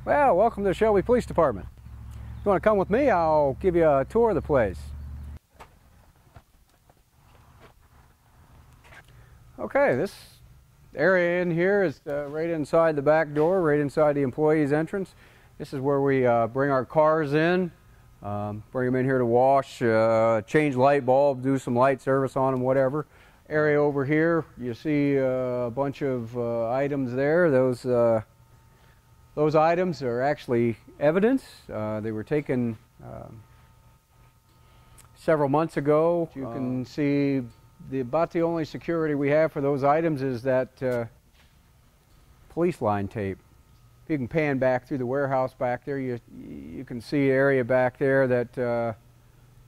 Well, welcome to the Shelby Police Department. If you want to come with me, I'll give you a tour of the place. Okay, this area in here is right inside the back door, right inside the employee's entrance. This is where we bring our cars in, bring them in here to wash, change light bulbs, do some light service on them, whatever. Area over here, you see a bunch of items there. Those items are actually evidence. They were taken several months ago. You can see about the only security we have for those items is that police line tape. If you can pan back through the warehouse back there, you can see area back there that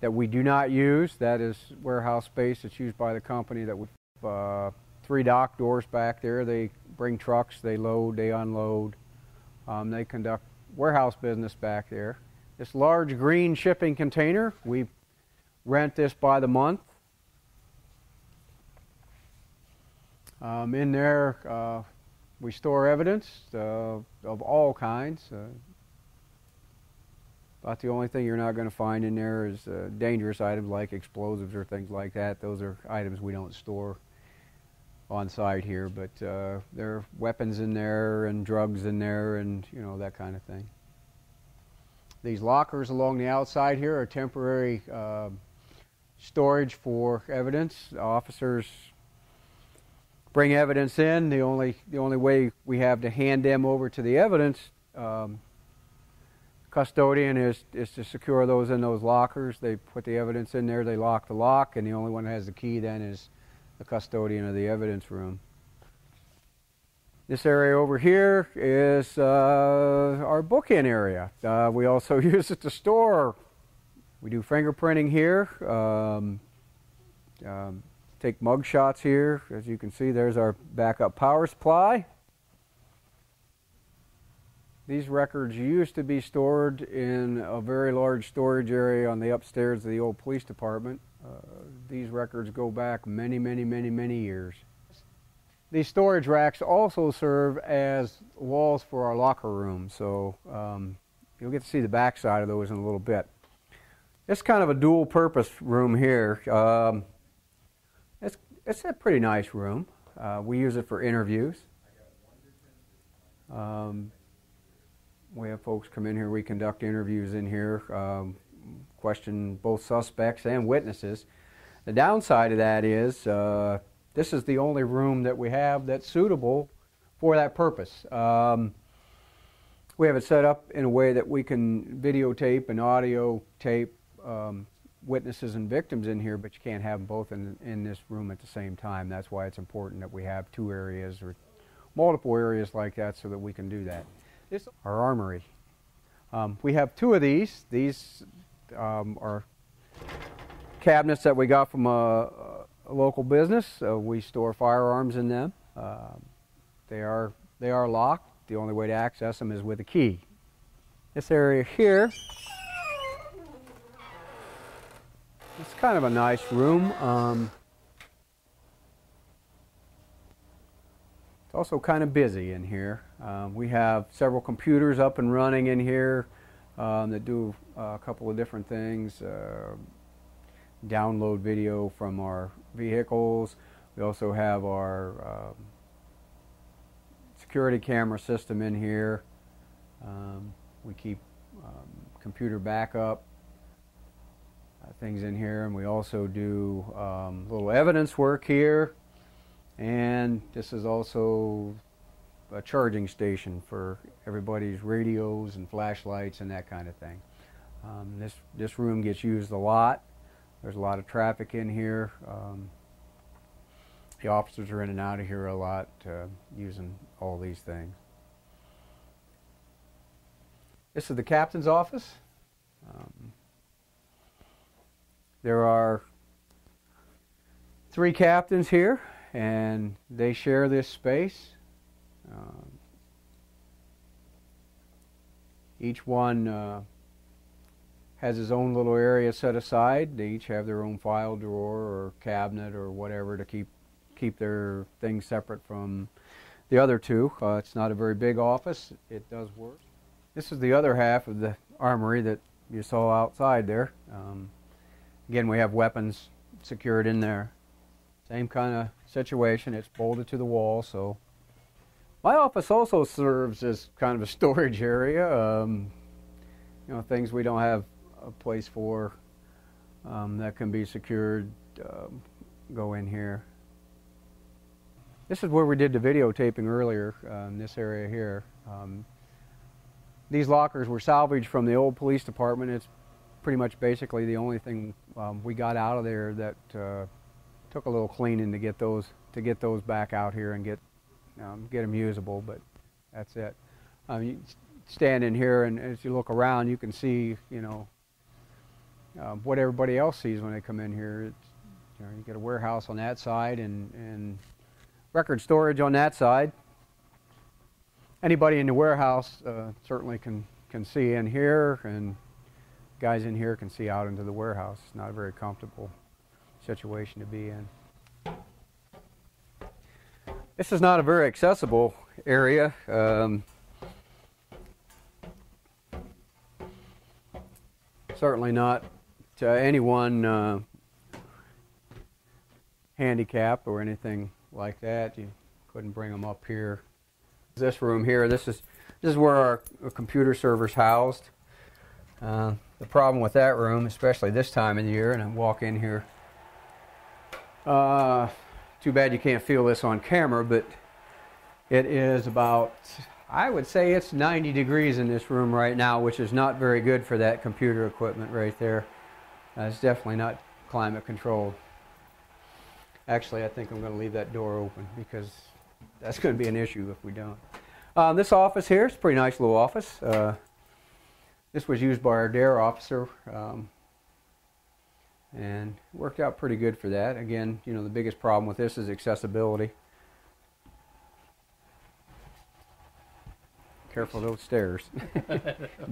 we do not use. That is warehouse space that's used by the company. That we 3 dock doors back there. They bring trucks, they load, they unload. They conduct warehouse business back there. This large green shipping container, we rent this by the month. In there, we store evidence of all kinds. About the only thing you're not going to find in there is dangerous items like explosives or things like that. Those are items we don't store on site here, but there are weapons in there and drugs in there and that kind of thing. These lockers along the outside here are temporary storage for evidence. Officers bring evidence in. The only way we have to hand them over to the evidence custodian is to secure those in those lockers. They put the evidence in there, they lock the lock, and the only one that has the key then is the custodian of the evidence room. This area over here is our book-in area. We also use it to store. We do fingerprinting here, take mug shots here. As you can see, there's our backup power supply. These records used to be stored in a very large storage area on the upstairs of the old police department. These records go back many years. These storage racks also serve as walls for our locker room, so you'll get to see the back side of those in a little bit. It's kind of a dual purpose room here. It's a pretty nice room. We use it for interviews. We have folks come in here, we conduct interviews in here, question both suspects and witnesses. The downside of that is this is the only room that we have that's suitable for that purpose. We have it set up in a way that we can videotape and audio tape witnesses and victims in here, but you can't have them both in this room at the same time. That's why it's important that we have 2 areas or multiple areas like that so that we can do that. This is our armory. We have 2 of these. These are cabinets that we got from a local business. We store firearms in them. They are locked. The only way to access them is with a key. This area here, it's kind of a nice room. It's also kind of busy in here. We have several computers up and running in here that do a couple of different things. Download video from our vehicles. We also have our security camera system in here. We keep computer backup things in here, and we also do little evidence work here. And this is also a charging station for everybody's radios and flashlights and that kind of thing. This room gets used a lot. There's a lot of traffic in here. The officers are in and out of here a lot using all these things. This is the captain's office. There are 3 captains here, and they share this space. Each one has his own little area set aside. They each have their own file drawer or cabinet or whatever to keep their things separate from the other 2. It's not a very big office. It does work. This is the other half of the armory that you saw outside there. Again, we have weapons secured in there. Same kind of situation. It's bolted to the wall. So my office also serves as kind of a storage area. You know, things we don't have a place for that can be secured go in here. This is where we did the videotaping earlier, in this area here. These lockers were salvaged from the old police department. It's pretty much basically the only thing we got out of there that took a little cleaning to get those back out here and get them usable. But that's it. You stand in here, and as you look around, you can see, you know, what everybody else sees when they come in here. It's, you know, you get a warehouse on that side and record storage on that side. Anybody in the warehouse certainly can see in here, and guys in here can see out into the warehouse. It's not a very comfortable situation to be in. This is not a very accessible area. Certainly not to anyone handicapped or anything like that. You couldn't bring them up here. This room here, this is where our computer server's housed. The problem with that room, especially this time of the year, and I walk in here, too bad you can't feel this on camera, but it is about, I would say it's 90 degrees in this room right now, which is not very good for that computer equipment right there. It's definitely not climate controlled. Actually, I think I'm going to leave that door open because that's going to be an issue if we don't. This office here is a pretty nice little office. This was used by our DARE officer, and worked out pretty good for that. Again, you know, the biggest problem with this is accessibility. Careful of those stairs.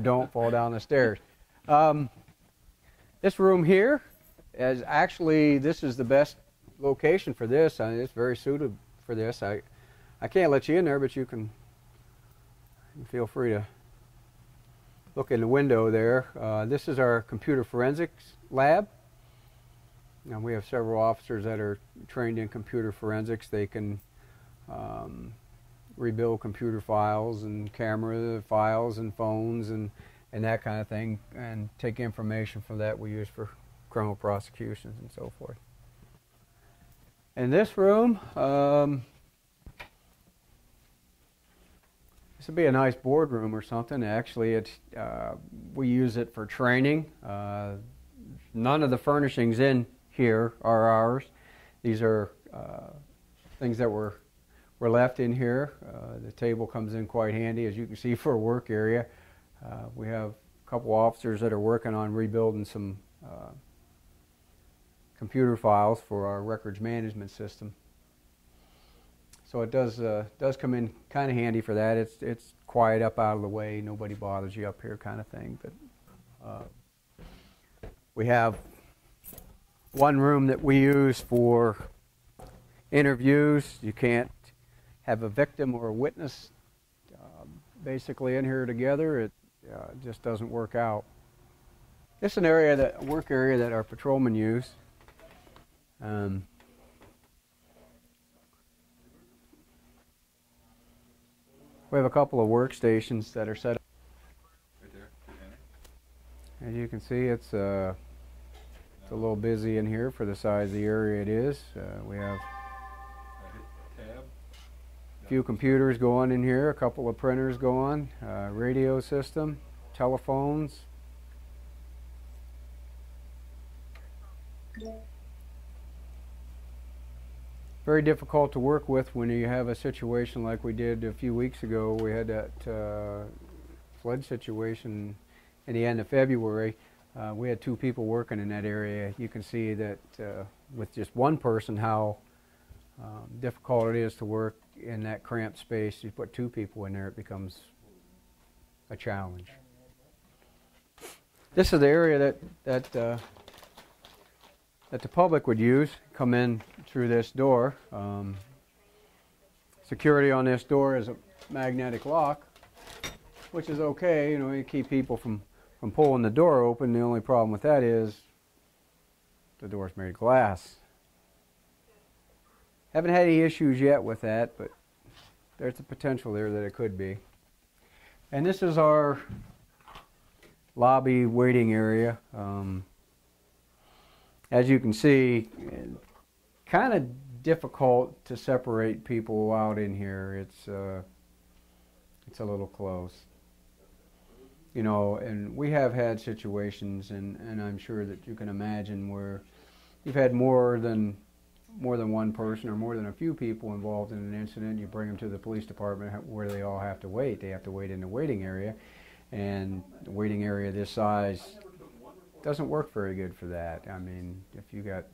Don't fall down the stairs. This room here is actually, this is the best location for this. It's very suited for this. I can't let you in there, but you can feel free to look in the window there. This is our computer forensics lab. Now, we have several officers that are trained in computer forensics. They can rebuild computer files and camera files and phones and that kind of thing, and take information from that we use for criminal prosecutions and so forth. In this room, this would be a nice boardroom or something. Actually, it's we use it for training. None of the furnishings in here are ours. These are things that were left in here. The table comes in quite handy, as you can see, for a work area. We have a couple officers that are working on rebuilding some computer files for our records management system. So it does come in kind of handy for that. It's quiet up out of the way, nobody bothers you up here, kind of thing. But we have one room that we use for interviews. You can't have a victim or a witness basically in here together. It just doesn't work out. This is an area, a work area that our patrolmen use. We have a couple of workstations that are set up. Right there. As you can see, it's a little busy in here for the size of the area it is. We have a few computers going in here, a couple of printers going, radio system, telephones. Very difficult to work with when you have a situation like we did a few weeks ago. We had that flood situation in the end of February. We had 2 people working in that area. You can see that with just one person how difficult it is to work in that cramped space. You put 2 people in there, it becomes a challenge. This is the area that the public would use. Come in through this door. Security on this door is a magnetic lock. which is okay. You know, you keep people from pulling the door open. The only problem with that is the door's made of glass. Haven't had any issues yet with that, but there's the potential there that it could be. And this is our lobby waiting area. As you can see, kind of difficult to separate people out in here. It's a little close. You know, and we have had situations, and I'm sure that you can imagine, where you've had more than one person or more than a few people involved in an incident. You bring them to the police department where they all have to wait. They have to wait in the waiting area, and the waiting area this size doesn't work very good for that. I mean, if you got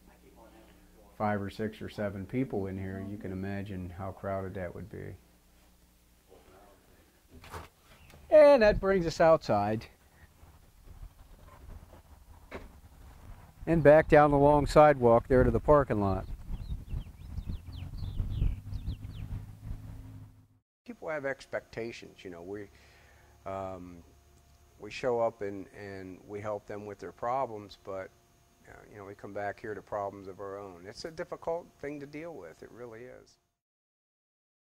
5 or 6 or 7 people in here, you can imagine how crowded that would be. And that brings us outside and back down the long sidewalk there to the parking lot. People have expectations, you know. We show up and we help them with their problems, but you know, we come back here to problems of our own. It's a difficult thing to deal with. It really is.